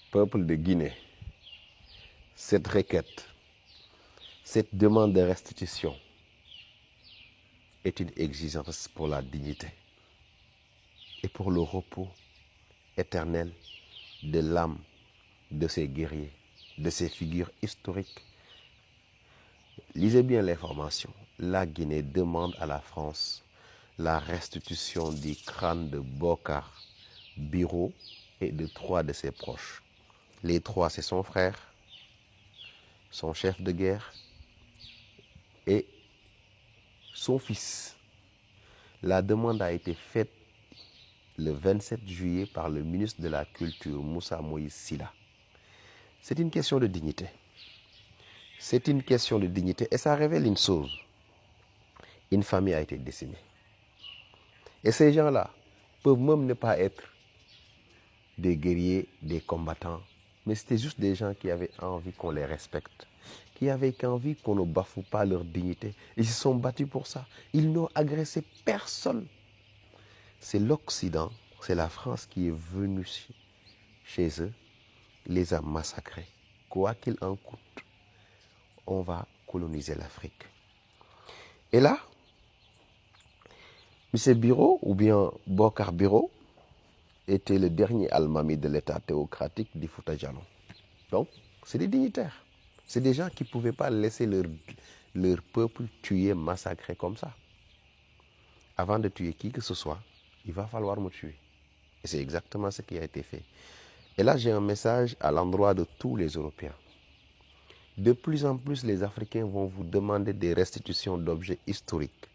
Peuple de Guinée, cette requête, cette demande de restitution est une exigence pour la dignité et pour le repos éternel de l'âme de ces guerriers, de ces figures historiques. Lisez bien l'information. La Guinée demande à la France la restitution du crâne de Bokar Biro et de 3 de ses proches. Les 3, c'est son frère, son chef de guerre et son fils. La demande a été faite le 27 juillet par le ministre de la Culture, Moussa Moïse Sila. C'est une question de dignité. C'est une question de dignité et ça révèle une chose. Une famille a été décimée. Et ces gens-là peuvent même ne pas être des guerriers, des combattants, mais c'était juste des gens qui avaient envie qu'on les respecte, qui avaient envie qu'on ne bafoue pas leur dignité. Ils se sont battus pour ça. Ils n'ont agressé personne. C'est l'Occident, c'est la France qui est venue chez eux, les a massacrés. Quoi qu'il en coûte, on va coloniser l'Afrique. Et là, M. Biro, ou bien Bokar Biro, était le dernier almami de l'État théocratique du Fouta Djallon. Donc, c'est des dignitaires. C'est des gens qui ne pouvaient pas laisser leur peuple tuer, massacrer comme ça. Avant de tuer qui que ce soit, il va falloir me tuer. Et c'est exactement ce qui a été fait. Et là, j'ai un message à l'endroit de tous les Européens. De plus en plus, les Africains vont vous demander des restitutions d'objets historiques,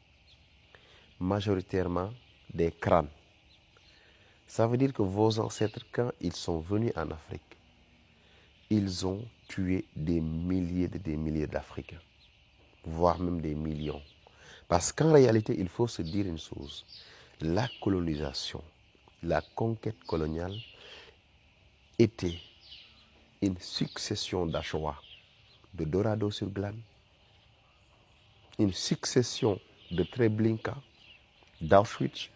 majoritairement des crânes. Ça veut dire que vos ancêtres, quand ils sont venus en Afrique, ils ont tué des milliers d'Africains, voire même des millions. Parce qu'en réalité, il faut se dire une chose. La colonisation, la conquête coloniale était une succession d'Ashoa, de Dorado sur Glane, une succession de Treblinka, d'Auschwitz,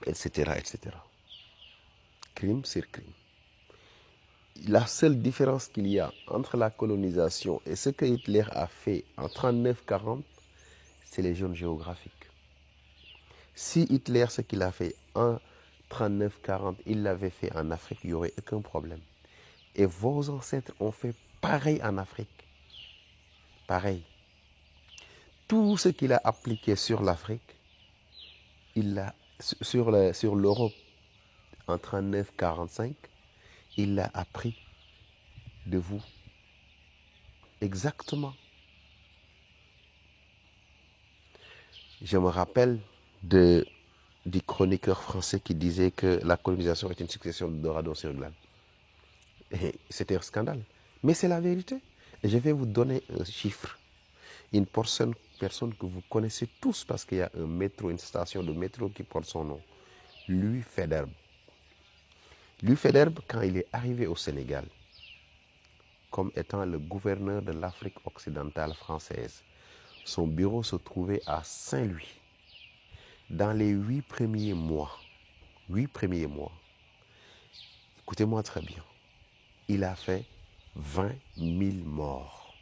etc., etc. Crime sur crime. La seule différence qu'il y a entre la colonisation et ce que Hitler a fait en 1939-1940, c'est les zones géographiques. Si Hitler, ce qu'il a fait en 1939-1940, il l'avait fait en Afrique, il n'y aurait aucun problème. Et vos ancêtres ont fait pareil en Afrique. Pareil. Tout ce qu'il a appliqué sur l'Afrique, il l'a sur l'Europe en 1939-1945, il l'a appris de vous. Exactement. Je me rappelle du chroniqueur français qui disait que la colonisation est une succession de Dorado sur Glane. Et c'était un scandale. Mais c'est la vérité. Et je vais vous donner un chiffre. Une personne que vous connaissez tous parce qu'il y a un métro, une station de métro qui porte son nom. Louis Faidherbe. Louis Faidherbe, quand il est arrivé au Sénégal, comme étant le gouverneur de l'Afrique occidentale française, son bureau se trouvait à Saint-Louis. Dans les 8 premiers mois, écoutez-moi très bien, il a fait 20 000 morts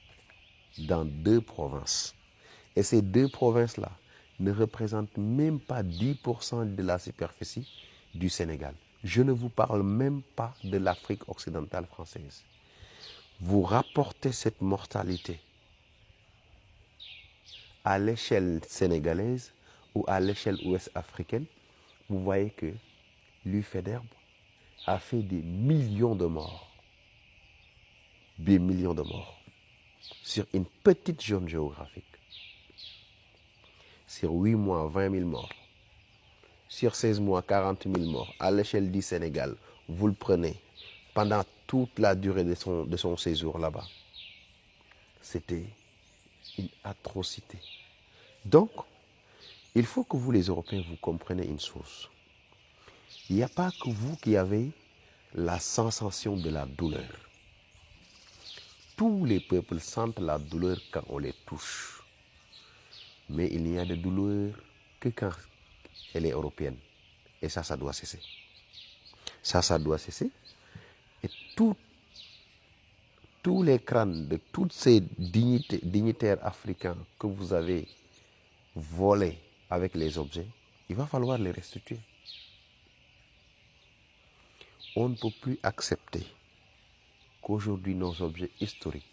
dans 2 provinces. Et ces 2 provinces-là ne représentent même pas 10% de la superficie du Sénégal. Je ne vous parle même pas de l'Afrique occidentale française. Vous rapportez cette mortalité à l'échelle sénégalaise ou à l'échelle ouest africaine, vous voyez que Louis Faidherbe a fait des millions de morts. Des millions de morts. Sur une petite zone géographique. Sur 8 mois, 20 000 morts. Sur 16 mois, 40 000 morts. À l'échelle du Sénégal, vous le prenez pendant toute la durée de son séjour là-bas. C'était une atrocité. Donc, il faut que vous les Européens, vous compreniez une chose. Il n'y a pas que vous qui avez la sensation de la douleur. Tous les peuples sentent la douleur quand on les touche. Mais il n'y a de douleur que quand elle est européenne. Et ça doit cesser. Ça doit cesser. Et tous les crânes de tous ces dignitaires africains que vous avez volés avec les objets, il va falloir les restituer. On ne peut plus accepter qu'aujourd'hui nos objets historiques,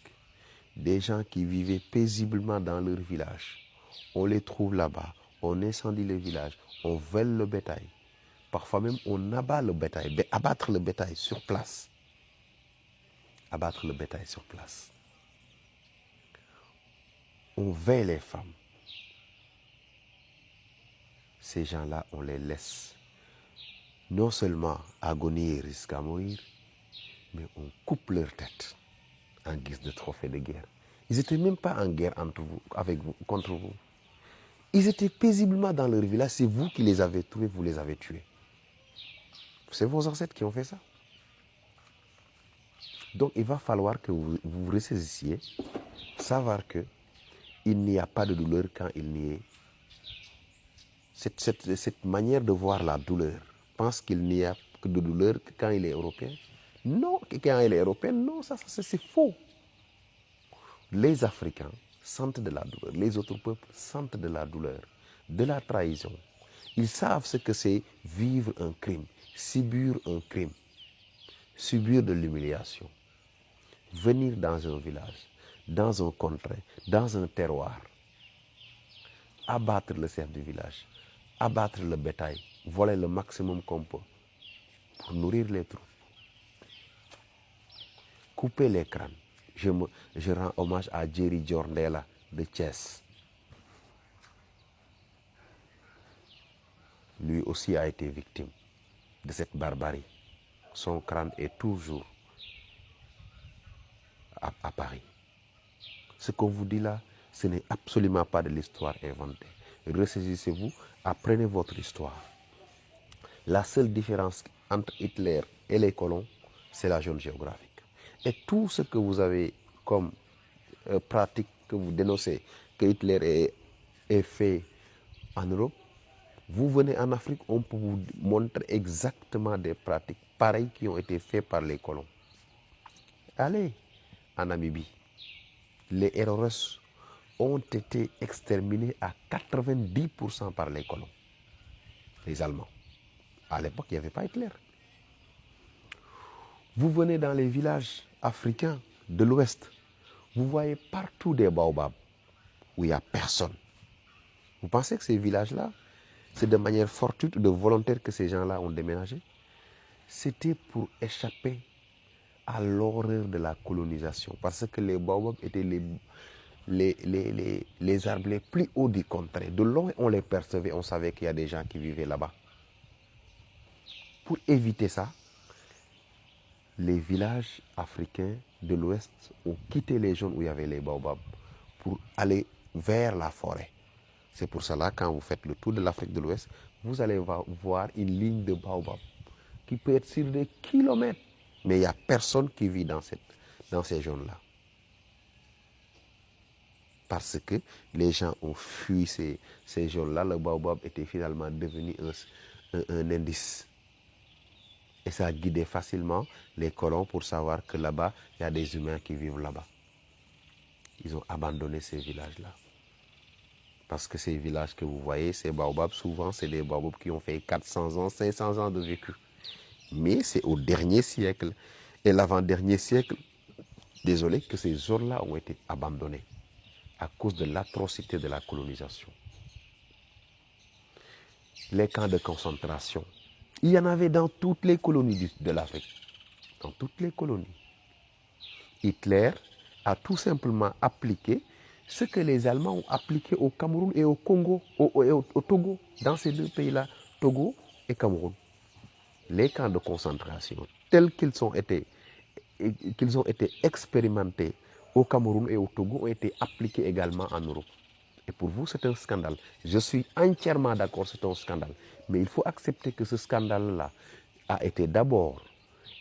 des gens qui vivaient paisiblement dans leur village, on les trouve là-bas, on incendie le village, on vole le bétail. Parfois même on abat le bétail, abattre le bétail sur place. Abattre le bétail sur place. On veille les femmes. Ces gens-là, on les laisse non seulement agonier jusqu'à mourir, mais on coupe leur tête en guise de trophée de guerre. Ils n'étaient même pas en guerre contre vous. Ils étaient paisiblement dans leur village, c'est vous qui les avez tués, vous les avez tués. C'est vos ancêtres qui ont fait ça. Donc il va falloir que vous vous ressaisissiez, savoir qu'il n'y a pas de douleur quand il n'y est. Cette manière de voir la douleur, pense qu'il n'y a que de douleur que quand il est européen. Non, quand il est européen, non, ça c'est faux. Les Africains sentent de la douleur, les autres peuples sentent de la douleur, de la trahison. Ils savent ce que c'est vivre un crime, subir un crime, subir de l'humiliation. Venir dans un village, dans un contrée, dans un terroir, abattre le chef du village, abattre le bétail, voler le maximum qu'on peut pour nourrir les troupes, couper les crânes. Je rends hommage à Jerry Jordela de Thiès. Lui aussi a été victime de cette barbarie. Son crâne est toujours à Paris. Ce qu'on vous dit là, ce n'est absolument pas de l'histoire inventée. Ressaisissez-vous, apprenez votre histoire. La seule différence entre Hitler et les colons, c'est la zone géographique. Et tout ce que vous avez comme pratique que vous dénoncez, que Hitler ait fait en Europe, vous venez en Afrique, on peut vous montrer exactement des pratiques pareilles qui ont été faites par les colons. Allez en Namibie. Les Héroros ont été exterminés à 90% par les colons, les Allemands. À l'époque, il n'y avait pas Hitler. Vous venez dans les villages africains de l'Ouest, vous voyez partout des baobabs où il n'y a personne. Vous pensez que ces villages-là, c'est de manière fortuite ou de volontaire que ces gens-là ont déménagé? C'était pour échapper à l'horreur de la colonisation, parce que les baobabs étaient les arbres les plus hauts du contrée. De loin, on les percevait, on savait qu'il y a des gens qui vivaient là-bas. Pour éviter ça, les villages africains de l'Ouest ont quitté les zones où il y avait les baobabs pour aller vers la forêt. C'est pour cela, quand vous faites le tour de l'Afrique de l'Ouest, vous allez voir une ligne de baobabs qui peut être sur des kilomètres. Mais il n'y a personne qui vit dans ces zones-là. Parce que les gens ont fui ces zones-là, le baobab était finalement devenu un indice. Et ça a guidé facilement les colons pour savoir que là-bas, il y a des humains qui vivent là-bas. Ils ont abandonné ces villages-là. Parce que ces villages que vous voyez, ces baobabs, souvent, c'est des baobabs qui ont fait 400 ans, 500 ans de vécu. Mais c'est au dernier siècle et l'avant-dernier siècle, désolé, que ces zones-là ont été abandonnées à cause de l'atrocité de la colonisation. Les camps de concentration, il y en avait dans toutes les colonies de l'Afrique. Dans toutes les colonies. Hitler a tout simplement appliqué ce que les Allemands ont appliqué au Cameroun et au Congo, au Togo, dans ces deux pays-là, Togo et Cameroun. Les camps de concentration, tels qu'ils ont été expérimentés au Cameroun et au Togo, ont été appliqués également en Europe. Et pour vous, c'est un scandale. Je suis entièrement d'accord, c'est un scandale. Mais il faut accepter que ce scandale-là a été d'abord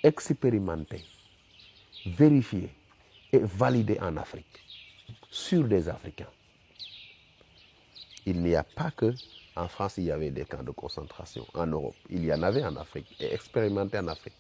expérimenté, vérifié et validé en Afrique, sur des Africains. Il n'y a pas que en France, il y avait des camps de concentration. En Europe, il y en avait en Afrique et expérimenté en Afrique.